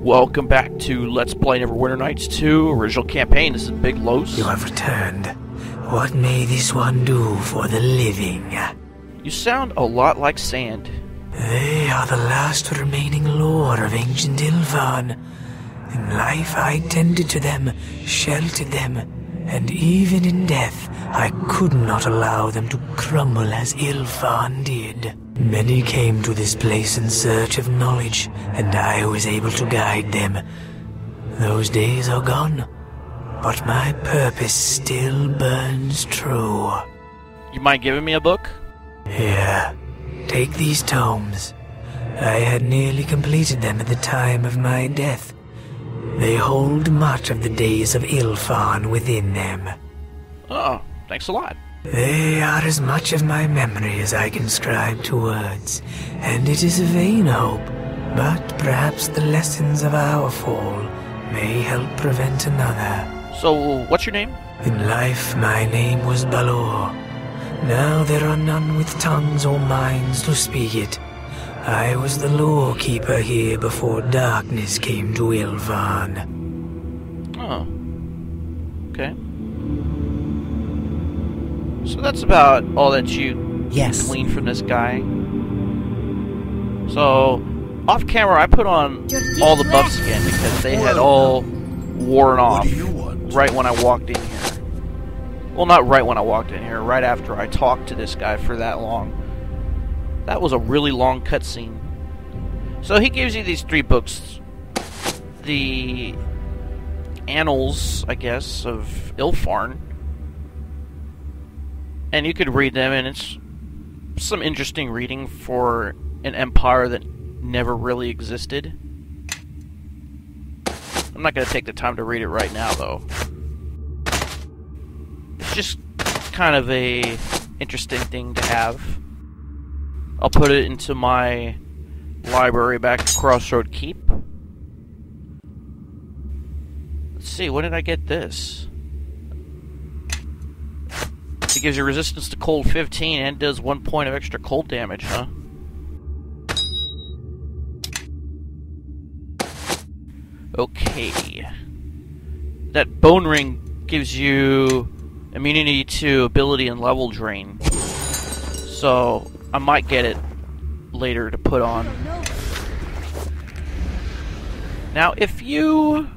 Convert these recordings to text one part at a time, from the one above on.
Welcome back to Let's Play Neverwinter Nights 2, original campaign. This is Big Los. You have returned. What may this one do for the living? You sound a lot like Sand. They are the last remaining lore of ancient Illefarn. In life I tended to them, sheltered them, and even in death I could not allow them to crumble as Illefarn did. Many came to this place in search of knowledge, and I was able to guide them. Those days are gone, but my purpose still burns true. You mind giving me a book? Here, take these tomes. I had nearly completed them at the time of my death. They hold much of the days of Illefarn within them. Oh, thanks a lot. They are as much of my memory as I can scribe to words, and it is a vain hope, but perhaps the lessons of our fall may help prevent another. So, what's your name? In life, my name was Baelnorn. Now there are none with tongues or minds to speak it. I was the lore keeper here before darkness came to Illefarn. Oh. Okay. So that's about all that you gleaned from this guy. So, off camera, I put on all the buffs again because they had all worn off right when I walked in here. Well, not right when I walked in here, right after I talked to this guy for that long. That was a really long cutscene. So he gives you these 3 books. The Annals, I guess, of Illefarn. And you could read them, and it's some interesting reading for an empire that never really existed. I'm not going to take the time to read it right now, though. It's just kind of a interesting thing to have. I'll put it into my library back at Crossroad Keep. Let's see, when did I get this? It gives you resistance to cold 15 and does 1 point of extra cold damage, huh? Okay. That bone ring gives you immunity to ability and level drain. So, I might get it later to put on. Now, if you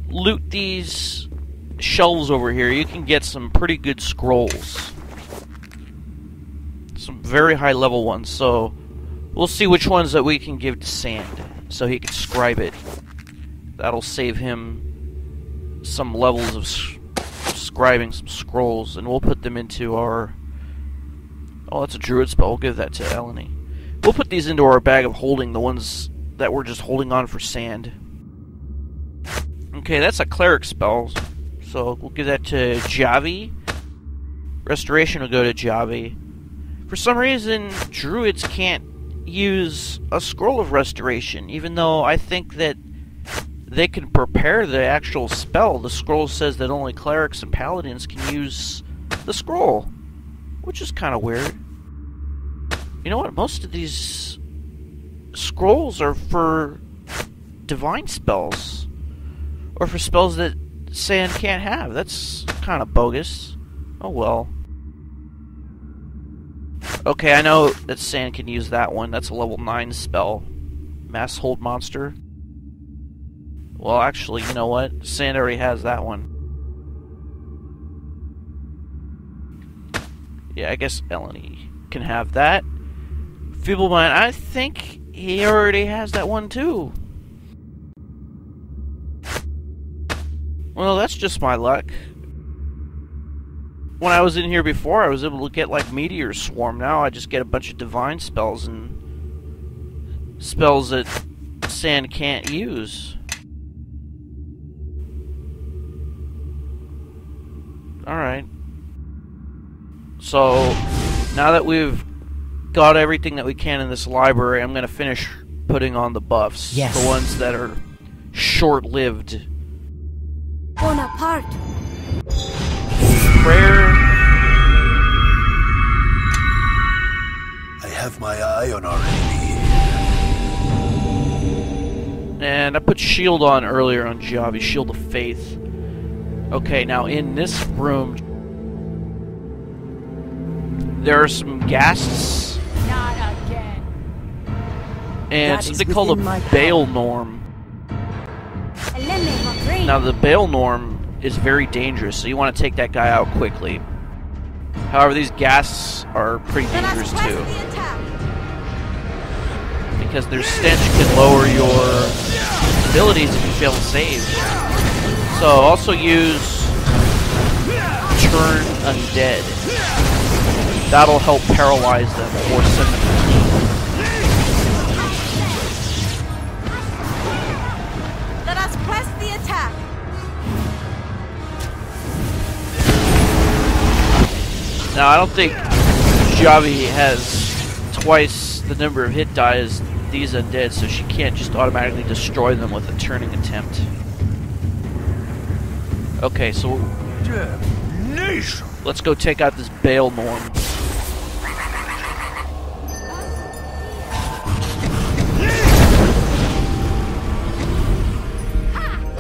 loot these shelves over here, you can get some pretty good scrolls. Some very high level ones, so we'll see which ones that we can give to Sand so he can scribe it. That'll save him some levels of scribing some scrolls, and we'll put them into our... Oh, that's a druid spell. We'll give that to Eleni. We'll put these into our bag of holding, the ones that we're just holding on for Sand. Okay, that's a cleric spell. So we'll give that to Javi. Restoration will go to Javi. For some reason, druids can't use a scroll of restoration, even though I think that they can prepare the actual spell. The scroll says that only clerics and paladins can use the scroll, which is kind of weird. You know what? Most of these scrolls are for divine spells, or for spells that Sand can't have. That's kind of bogus. Oh well. Okay, I know that Sand can use that one. That's a level 9 spell. Mass Hold Monster. Well, actually, you know what? Sand already has that one. Yeah, I guess Eleni can have that. Feeble Mind, I think he already has that one too. Well, that's just my luck. When I was in here before, I was able to get, like, Meteor Swarm. Now I just get a bunch of divine spells and spells that Sand can't use. Alright. So, now that we've got everything that we can in this library, I'm going to finish putting on the buffs. Yes. The ones that are short-lived. Bonaparte. Prayer. I have my eye on our enemy. And I put shield on earlier on Javi, shield of faith. Okay, now in this room, there are some ghasts. Not again. And That something is called a within my power. Baelnorn. Now the Baelnorn is very dangerous, so you want to take that guy out quickly. However, these ghasts are pretty dangerous too, because their stench can lower your abilities if you fail to save. So also use turn undead. That'll help paralyze them or send them to flee. Let us press the attack. Now I don't think Javi has twice the number of hit die as these undead, so she can't just automatically destroy them with a turning attempt. Okay, so let's go take out this Baelnorn.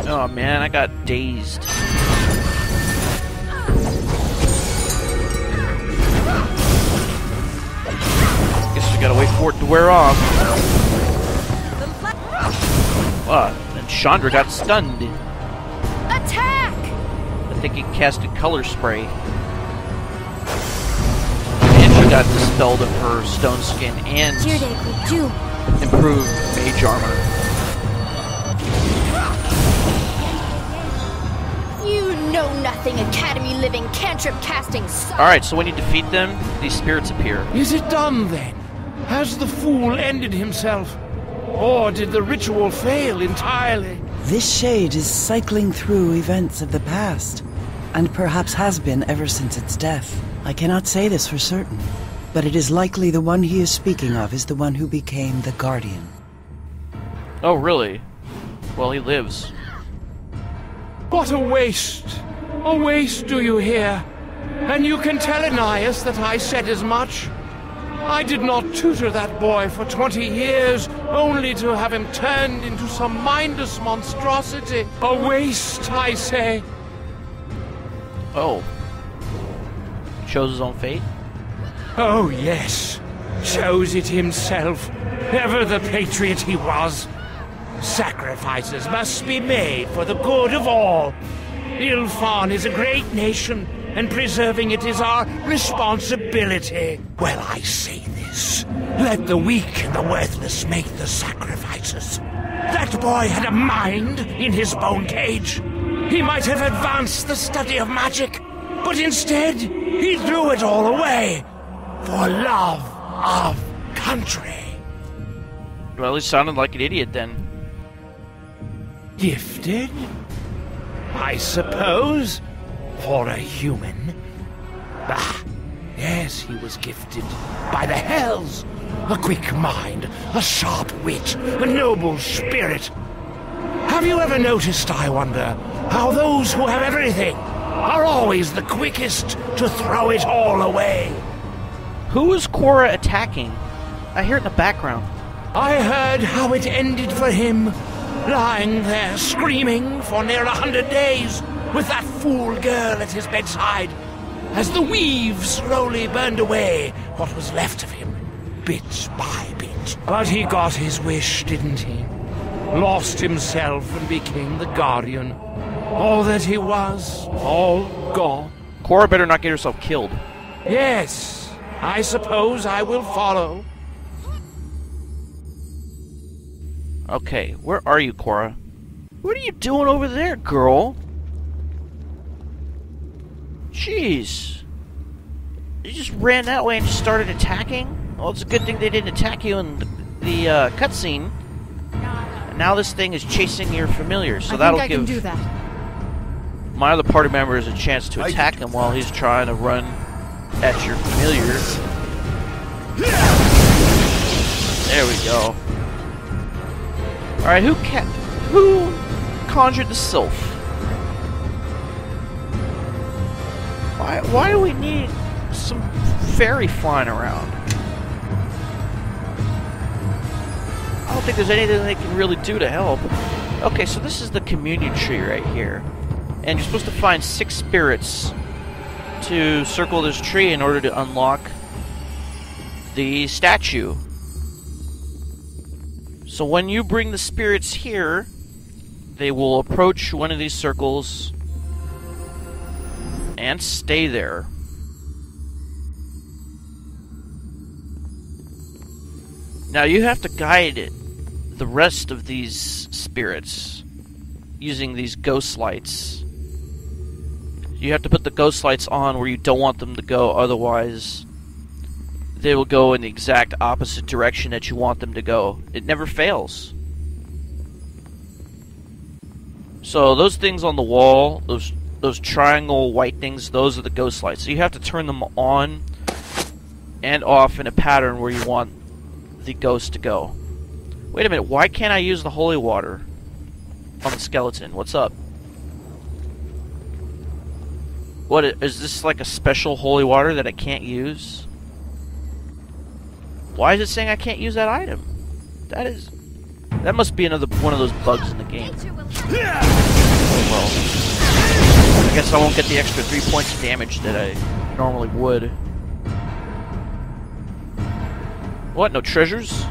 Oh man, I got dazed. Guess we gotta wait for it to wear off. And Chandra got stunned. Attack! I think he casted color spray. And she got dispelled of her stone skin and improved mage armor. You know nothing, Academy living, cantrip casting son. Alright, so when you defeat them, these spirits appear. Is it done then? Has the fool ended himself? Or did the ritual fail entirely? This shade is cycling through events of the past, and perhaps has been ever since its death. I cannot say this for certain, but it is likely the one he is speaking of is the one who became the Guardian. Oh, really? Well, he lives. What a waste! A waste, do you hear? And you can tell Ananias that I said as much. I did not tutor that boy for 20 years, only to have him turned into some mindless monstrosity. A waste, I say. Oh. Chose his own fate? Oh, yes. Chose it himself. Ever the patriot he was. Sacrifices must be made for the good of all. Illefarn is a great nation, and preserving it is our responsibility. Well, I say this. Let the weak and the worthless make the sacrifices. That boy had a mind in his bone cage. He might have advanced the study of magic, but instead he threw it all away for love of country. Well, he sounded like an idiot then. Gifted? I suppose, for a human. Bah, yes, he was gifted by the hells. A quick mind, a sharp wit, a noble spirit. Have you ever noticed, I wonder, how those who have everything are always the quickest to throw it all away? Who is Cora attacking? I hear it in the background. I heard how it ended for him, lying there screaming for near 100 days, with that fool girl at his bedside, as the weave slowly burned away what was left of him, bit by bit. But he got his wish, didn't he? Lost himself and became the Guardian. All that he was, all gone. Cora better not get herself killed. Yes, I suppose I will follow. Okay, where are you, Cora? What are you doing over there, girl? Jeez. You just ran that way and just started attacking? Well, it's a good thing they didn't attack you in the cutscene. And now this thing is chasing your familiar, so that'll give can do that. my other party members a chance to attack him while he's trying to run at your familiar. There we go. Alright, who conjured the sylph? Why do we need some fairy flying around? I'll think there's anything they can really do to help. Okay, so this is the communion tree right here. And you're supposed to find 6 spirits to circle this tree in order to unlock the statue. So when you bring the spirits here, they will approach one of these circles and stay there. Now you have to guide the rest of these spirits using these ghost lights. You have to put the ghost lights on where you don't want them to go, otherwise they will go in the exact opposite direction that you want them to go. It never fails. So those things on the wall, those triangle white things, those are the ghost lights. So you have to turn them on and off in a pattern where you want the ghost to go. Wait a minute, why can't I use the holy water on the skeleton? What's up? What is this, like a special holy water that I can't use? Why is it saying I can't use that item? That must be another one of those bugs in the game. Oh well. I guess I won't get the extra 3 points of damage that I normally would. What? No treasures?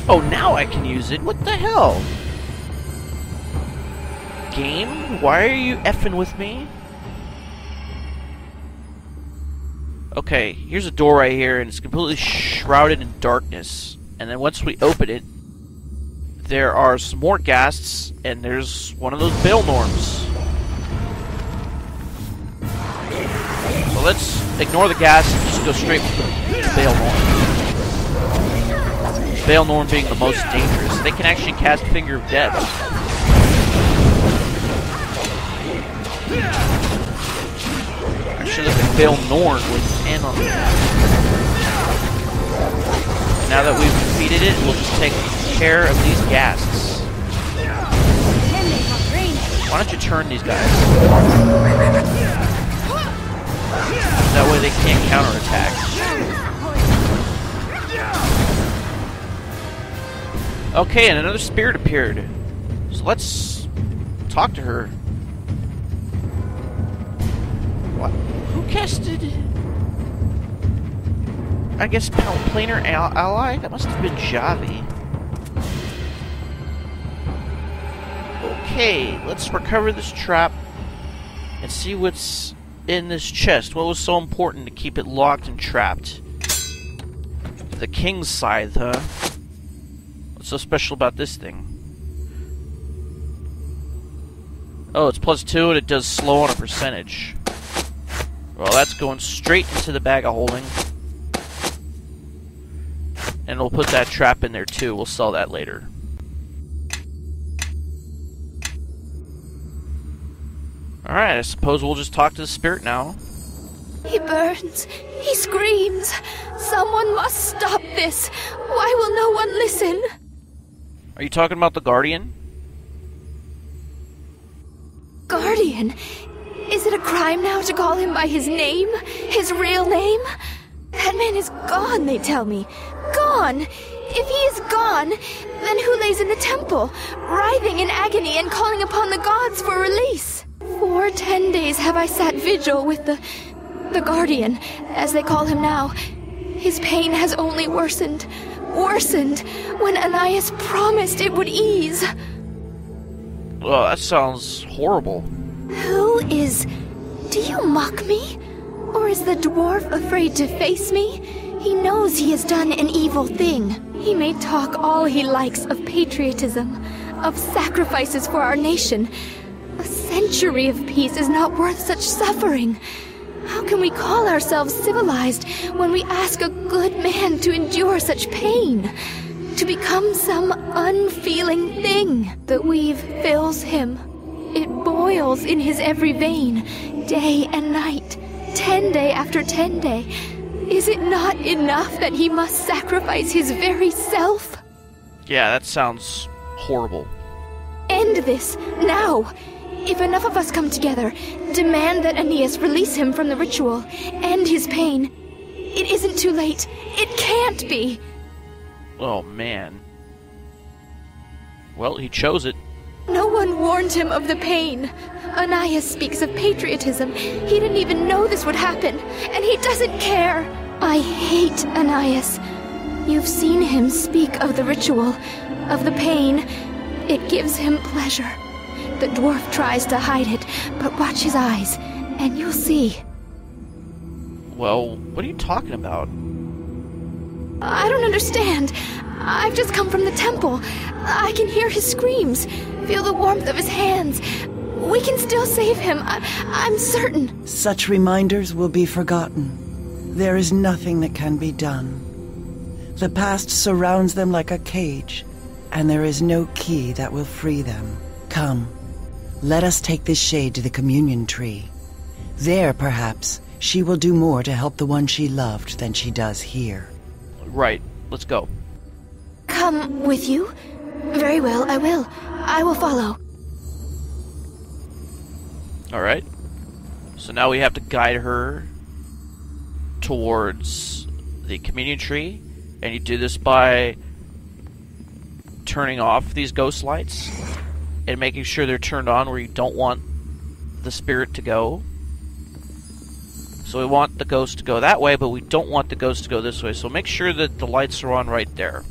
Oh, now I can use it. What the hell? Game? Why are you effing with me? Okay, here's a door right here, and it's completely shrouded in darkness. And then once we open it, there are some more ghasts, and there's one of those Baelnorns. So let's ignore the ghasts and just go straight for the Baelnorn. Baelnorn being the most dangerous. They can actually cast Finger of Death. Actually, look at Baelnorn with N on the map. Now that we've defeated it, we'll just take care of these ghasts. Why don't you turn these guys? That way they can't counterattack. Okay, and another spirit appeared. So let's talk to her. What? Who casted? I guess planar ally? That must have been Javi. Okay, let's recover this trap and see what's in this chest. What was so important to keep it locked and trapped? The King's Scythe, huh? What's so special about this thing? Oh, it's +2 and it does slow on a percentage. Well, that's going straight into the bag of holding. And we'll put that trap in there too. We'll sell that later. Alright, I suppose we'll just talk to the spirit now. He burns. He screams. Someone must stop this. Why will no one listen? Are you talking about the Guardian? Guardian? Is it a crime now to call him by his name? His real name? That man is gone, they tell me. Gone! If he is gone, then who lays in the temple, writhing in agony and calling upon the gods for release? For 10 days have I sat vigil with the Guardian, as they call him now. His pain has only worsened, when Anais promised it would ease. Well, that sounds horrible. Who is... Do you mock me? Or is the dwarf afraid to face me? He knows he has done an evil thing. He may talk all he likes of patriotism, of sacrifices for our nation. A century of peace is not worth such suffering. How can we call ourselves civilized when we ask a good man to endure such pain? To become some unfeeling thing. The weave fills him. It boils in his every vein, day and night, 10 day after 10 day. Is it not enough that he must sacrifice his very self? Yeah, that sounds horrible. End this, now! If enough of us come together, demand that Aeneas release him from the ritual, end his pain. It isn't too late. It can't be. Oh, man. Well, he chose it. No one warned him of the pain. Anais speaks of patriotism. He didn't even know this would happen, and he doesn't care. I hate Anais. You've seen him speak of the ritual, of the pain. It gives him pleasure. The dwarf tries to hide it, but watch his eyes, and you'll see. Well, what are you talking about? I don't understand. I've just come from the temple. I can hear his screams, feel the warmth of his hands. We can still save him. I'm certain. Such reminders will be forgotten. There is nothing that can be done. The past surrounds them like a cage, and there is no key that will free them. Come, let us take this shade to the communion tree. There, perhaps, she will do more to help the one she loved than she does here. Right, let's go. Come with you? Very well, I will. I will follow. Alright. So now we have to guide her towards the communion tree. And you do this by turning off these ghost lights and making sure they're turned on where you don't want the spirit to go. So we want the ghost to go that way, but we don't want the ghost to go this way. So make sure that the lights are on right there.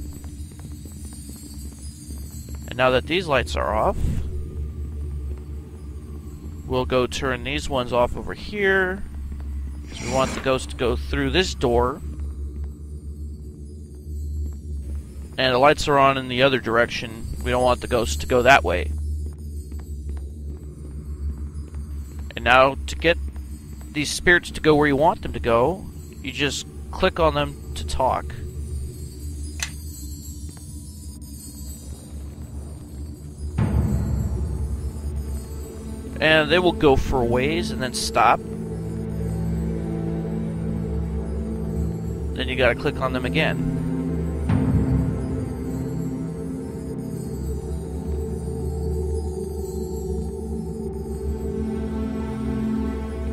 And now that these lights are off, we'll go turn these ones off over here. Because we want the ghost to go through this door. And the lights are on in the other direction. We don't want the ghost to go that way. And now, to get these spirits to go where you want them to go, you just click on them to talk. And they will go for a ways and then stop. Then you gotta click on them again.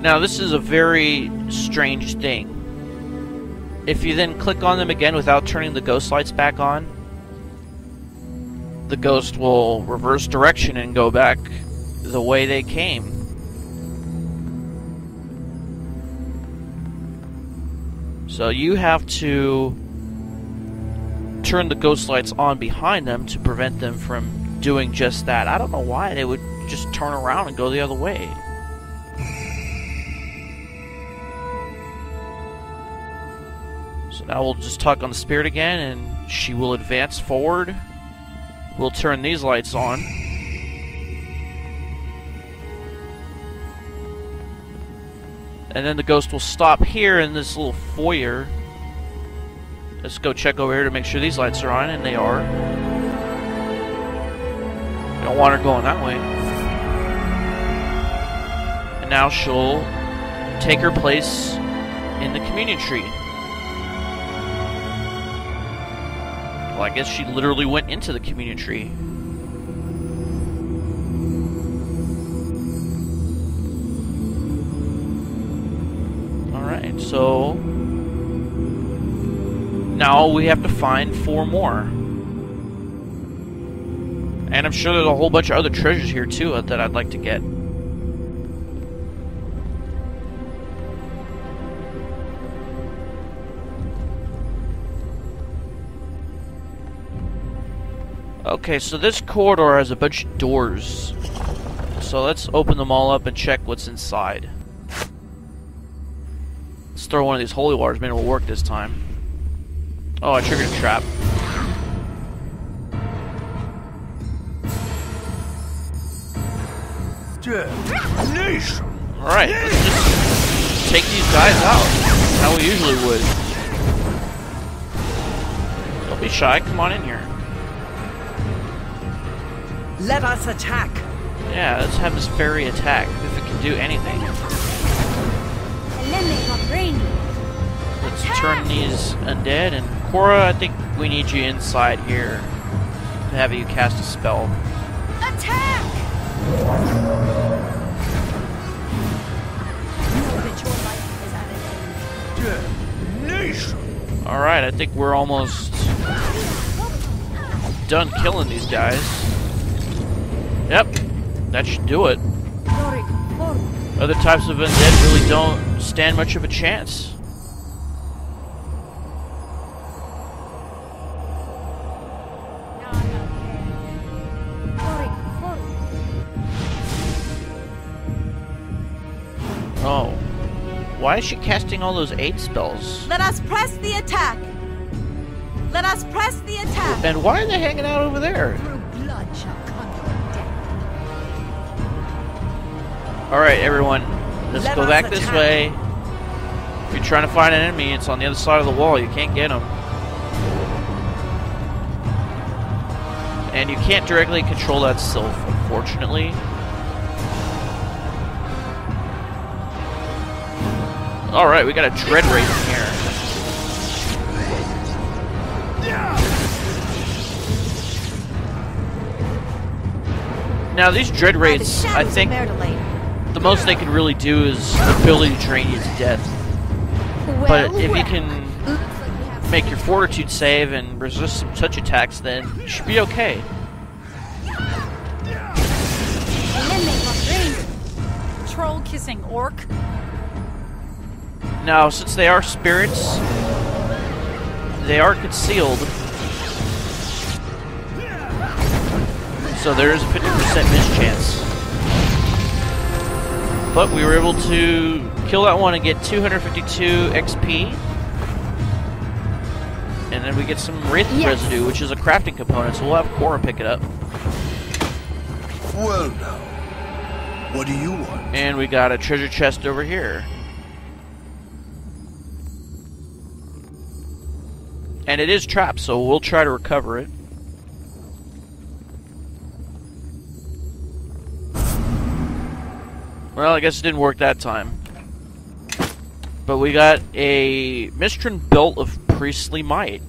Now, this is a very strange thing. If you then click on them again without turning the ghost lights back on, the ghost will reverse direction and go back the way they came. So you have to turn the ghost lights on behind them to prevent them from doing just that. I don't know why they would just turn around and go the other way. So now we'll just talk on the spirit again, and she will advance forward. We'll turn these lights on. And then the ghost will stop here in this little foyer. Let's go check over here to make sure these lights are on, and they are. We don't want her going that way. And now she'll take her place in the communion tree. Well, I guess she literally went into the communion tree. Alright, so now we have to find 4 more. And I'm sure there's a whole bunch of other treasures here too that I'd like to get. Okay, so this corridor has a bunch of doors. So let's open them all up and check what's inside. Let's throw one of these holy waters. Maybe it'll work this time. Oh, I triggered a trap. Alright, let's just take these guys out. How we usually would. Don't be shy, come on in here. Let us attack! Yeah, let's have this fairy attack, if it can do anything. Let's turn these undead, and Cora, I think we need you inside here to have you cast a spell. Attack! purification. Alright, I think we're almost done killing these guys. Yep, that should do it. Other types of undead really don't stand much of a chance. Oh. Why is she casting all those 8 spells? Let us press the attack! Let us press the attack! And why are they hanging out over there? Blood shall come your death. Alright, everyone. Let's Let go us back this attack. way. If you're trying to find an enemy, it's on the other side of the wall. You can't get them. And you can't directly control that sylph, unfortunately. Alright, we got a dread wraith in here. Now, these dread wraiths, I think the most they can really do is ability to drain you to death. But if you can make your fortitude save and resist some touch attacks, then you should be okay. Troll-kissing orc. Now, since they are spirits, they are concealed. So there is a 50% mischance. But we were able to kill that one and get 252 XP. And then we get some wraith residue, which is a crafting component, so we'll have Cora pick it up. Well now, what do you want? And we got a treasure chest over here. And it is trapped, so we'll try to recover it. Well, I guess it didn't work that time. But we got a Mistran belt of priestly might.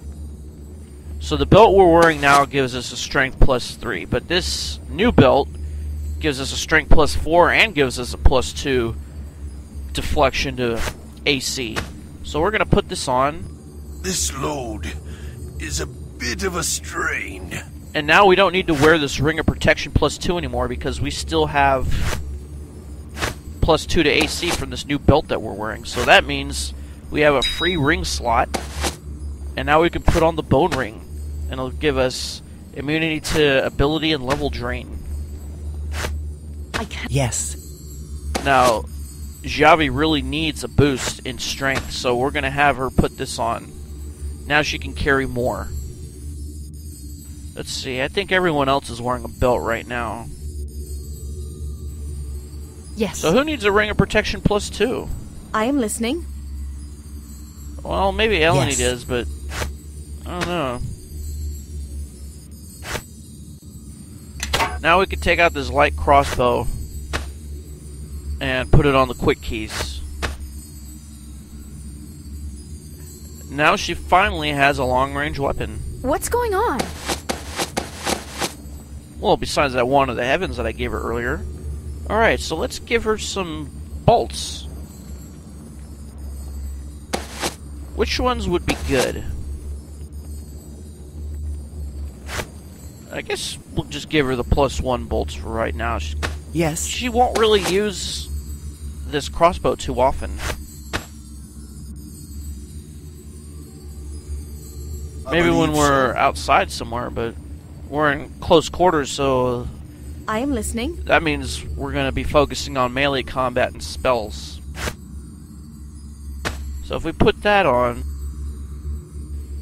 So the belt we're wearing now gives us a strength +3, but this new belt gives us a strength +4 and gives us a +2 deflection to AC. So we're going to put this on. This load is a bit of a strain. And now we don't need to wear this ring of protection +2 anymore because we still have +2 to AC from this new belt that we're wearing. So that means we have a free ring slot. And now we can put on the bone ring. And it'll give us immunity to ability and level drain. Yes. Now, Javi really needs a boost in strength, so we're going to have her put this on. Now she can carry more. Let's see, I think everyone else is wearing a belt right now. Yes. So who needs a ring of protection +2? I am listening. Well, maybe Eleni Yes. does, but I don't know. Now we can take out this light crossbow and put it on the quick keys. Now she finally has a long-range weapon. What's going on? Well, besides that one of the heavens that I gave her earlier. Alright, so let's give her some bolts. Which ones would be good? I guess we'll just give her the +1 bolts for right now. Yes. She won't really use this crossbow too often. Maybe when we're outside somewhere, but we're in close quarters, so I am listening. that means we're going to be focusing on melee combat and spells. So if we put that on,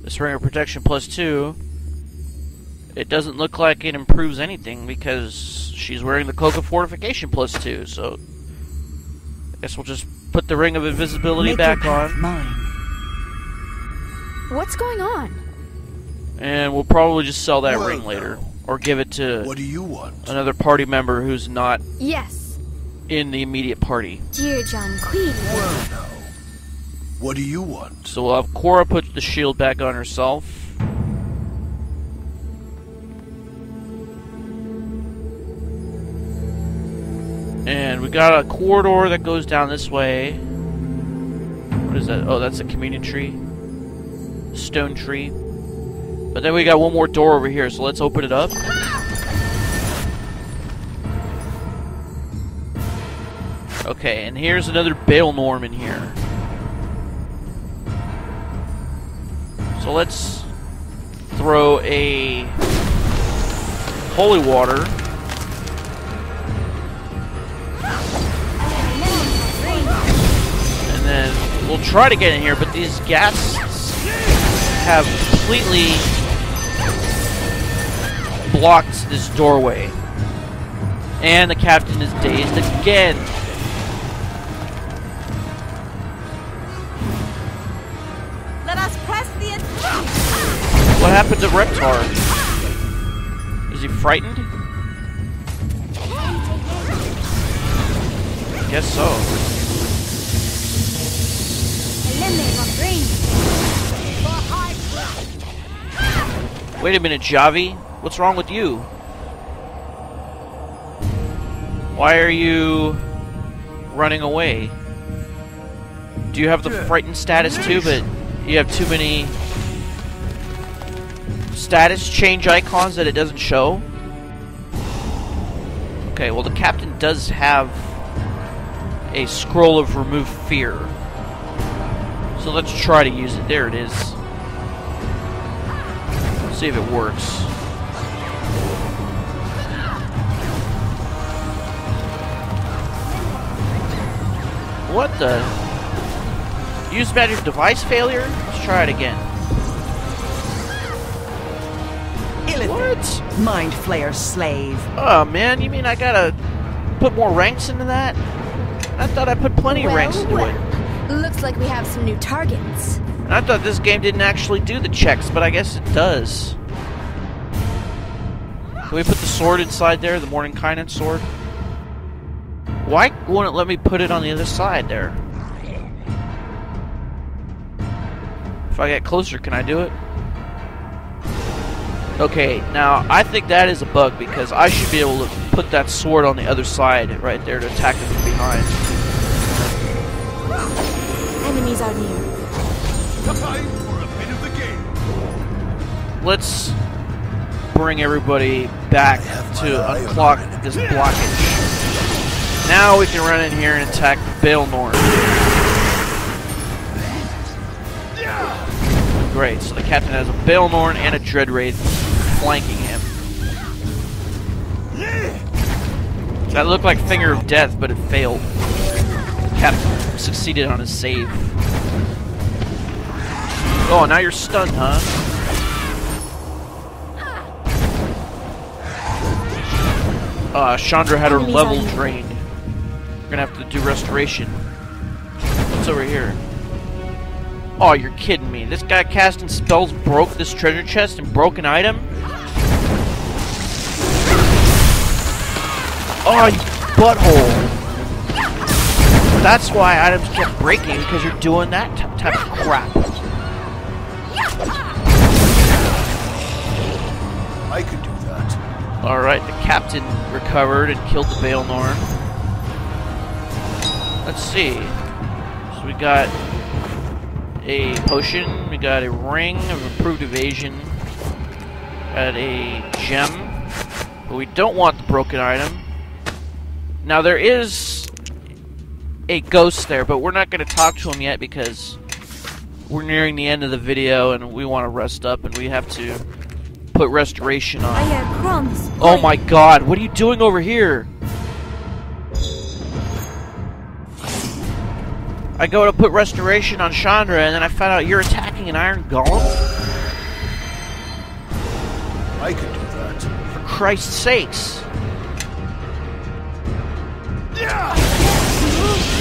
this ring of protection +2, it doesn't look like it improves anything because she's wearing the cloak of fortification +2, so I guess we'll just put the ring of invisibility Make back your path on. mine. What's going on? And we'll probably just sell that Well, ring later. Or give it to What do you want? another party member who's not Yes. in the immediate party. Dear John Queen. Well now, what do you want? So we'll have Cora put the shield back on herself. And we got a corridor that goes down this way. What is that? Oh, that's a communion tree. stone tree. But then we got one more door over here, so let's open it up. Okay, and here's another Baelnorn in here. So let's throw a holy water. And then we'll try to get in here, but these ghasts have completely blocked this doorway. And the captain is dazed again. Let us press the attack. What happened to Reptar? Is he frightened? I guess so. Wait a minute, Javi. What's wrong with you? Why are you running away? Do you have the frightened status too, but you have too many status change icons that it doesn't show? Okay, well the captain does have a scroll of remove fear. So let's try to use it. There it is. See if it works. What the? Use magic device failure? Let's try it again. What? Mind Flayer slave. Oh man, you mean I gotta put more ranks into that? I thought I put plenty of ranks into it. Looks like we have some new targets. I thought this game didn't actually do the checks, but I guess it does. Can we put the sword inside there, the Mordenkainen sword? Why won't it let me put it on the other side there? If I get closer, can I do it? Okay, now I think that is a bug because I should be able to put that sword on the other side right there to attack them from behind. Enemies are near. Time for a bit of the game. Let's bring everybody back to unclock this blockage. Now we can run in here and attack Baelnorn. Great, so the captain has a Baelnorn and a Dreadwraith flanking him. That looked like Finger of Death, but it failed. The captain succeeded on his save. Oh, now you're stunned, huh? Chandra had her level drained. We're gonna have to do restoration. What's over here? Oh, you're kidding me. This guy casting spells broke this treasure chest and broke an item? Oh, you butthole. That's why items kept breaking, because you're doing that type of crap. I could do that. Alright, the captain recovered and killed the Baelnorn. Let's see. So we got a potion, we got a ring of improved evasion, got a gem, but we don't want the broken item. Now there is a ghost there, but we're not going to talk to him yet because we're nearing the end of the video and we want to rest up and we have to put restoration on. Oh my god, what are you doing over here? I go to put restoration on Chandra and then I found out you're attacking an iron golem? I could do that. For Christ's sakes.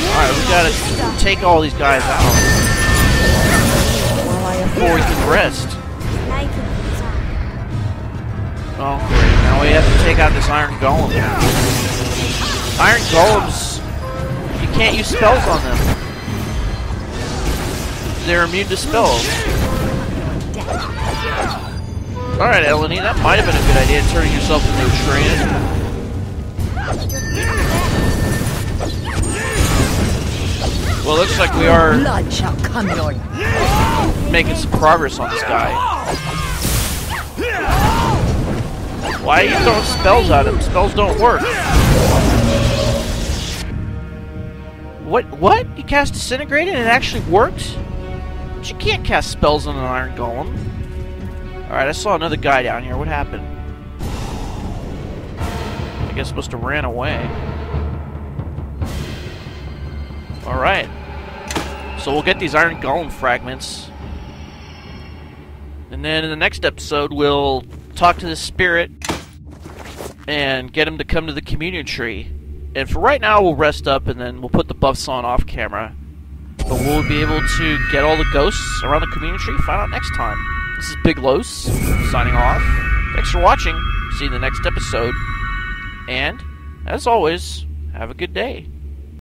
Alright, we gotta take all these guys out before we can rest. Oh, great. Now we have to take out this iron golem. Iron golems, you can't use spells on them. They're immune to spells. Alright, Eleni, that might have been a good idea, turning yourself into a train. Well, it looks like we are Blood shall come your making some progress on this guy. Why are you throwing spells at him? Spells don't work. What? You cast Disintegrate and it actually worked? But you can't cast spells on an Iron Golem. Alright, I saw another guy down here. What happened? I guess must have ran away. Alright. So we'll get these Iron Golem fragments. And then in the next episode, we'll talk to this spirit and get him to come to the communion tree. And for right now, we'll rest up and then we'll put the buffs on off camera. But we'll be able to get all the ghosts around the communion tree. Find out next time. This is Big Los, signing off. Thanks for watching. See you in the next episode. And, as always, have a good day.